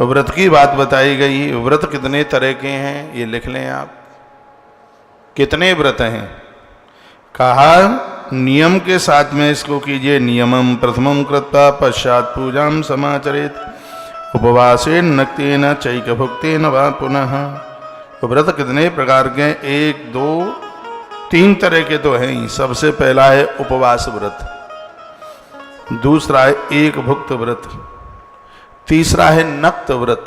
व्रत की बात बताई गई। व्रत कितने तरह के हैं ये लिख लें आप। कितने व्रत हैं? कहा नियम के साथ में इसको कीजिए। नियमम प्रथमम कृत्वा पश्चात पूजाम समाचरेत उपवासेन नक्तेन चैक भुक्तेन वा पुनः। व्रत कितने प्रकार के? 1 2 3 तरह के तो हैं ही। सबसे पहला है उपवास व्रत, दूसरा है एक भुक्त व्रत, तीसरा है नक्त व्रत।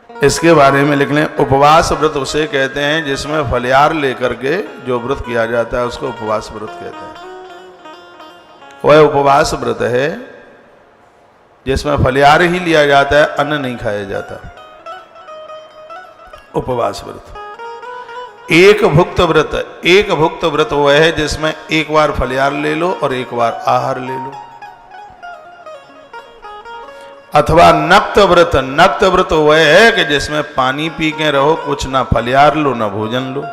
इसके बारे में लिख लें। उपवास व्रत उसे कहते हैं जिसमें फलियार लेकर के जो व्रत किया जाता है उसको उपवास व्रत कहते हैं। वह उपवास व्रत है जिसमें फलियार ही लिया जाता है, अन्न नहीं खाया जाता, उपवास व्रत। एक भुक्त व्रत, एक भुक्त व्रत वह है जिसमें एक बार फलियार ले लो और एक बार आहार ले लो। अथवा नक्त व्रत, नक्त व्रत वह है कि जिसमें पानी पी के रहो, कुछ ना फलियार लो ना भोजन लो।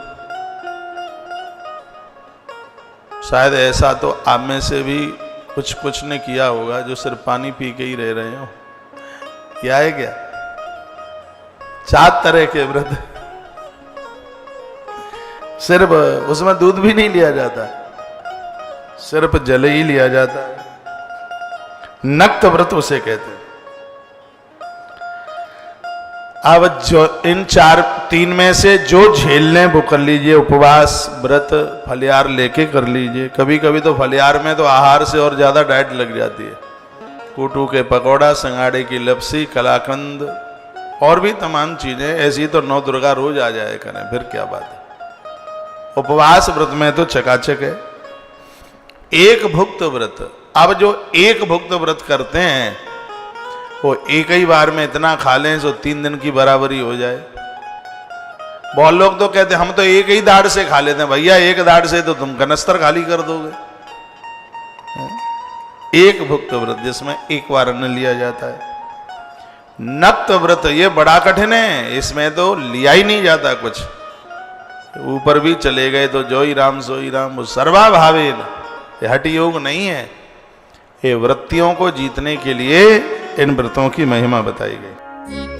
शायद ऐसा तो आप में से भी कुछ ने किया होगा जो सिर्फ पानी पी के ही रह रहे हो। क्या है क्या? 4 तरह के व्रत, सिर्फ उसमें दूध भी नहीं लिया जाता, सिर्फ जल ही लिया जाता है। नक्त व्रत उसे कहते हैं। अब जो इन 3 में से जो झेल लें वो कर लीजिए। उपवास व्रत फलियार लेके कर लीजिए। कभी कभी तो फलियार में तो आहार से और ज्यादा डाइट लग जाती है। कूटू के पकौड़ा, संगाड़े की लपसी, कलाकंद और भी तमाम चीजें ऐसी तो 9 दुर्गा रोज आ जाए करें, फिर क्या बात है। उपवास व्रत में तो चकाचक है। एक भुक्त व्रत, अब जो एक भुक्त व्रत करते हैं वो एक ही बार में इतना खा लें तो 3 दिन की बराबरी हो जाए। बहुत लोग तो कहते हैं हम तो एक ही दाढ़ से खा लेते हैं। भैया एक दाढ़ से तो तुम कनस्तर खाली कर दोगे। एक भुक्त व्रत जिसमें एक बार अन्न लिया जाता है। नक्त व्रत ये बड़ा कठिन है, इसमें तो लिया ही नहीं जाता कुछ। ऊपर भी चले गए तो जो ही राम सो ही राम, वो सर्वाभावेन, ये हठ योग नहीं है। ये वृत्तियों को जीतने के लिए इन व्रतों की महिमा बताई गई।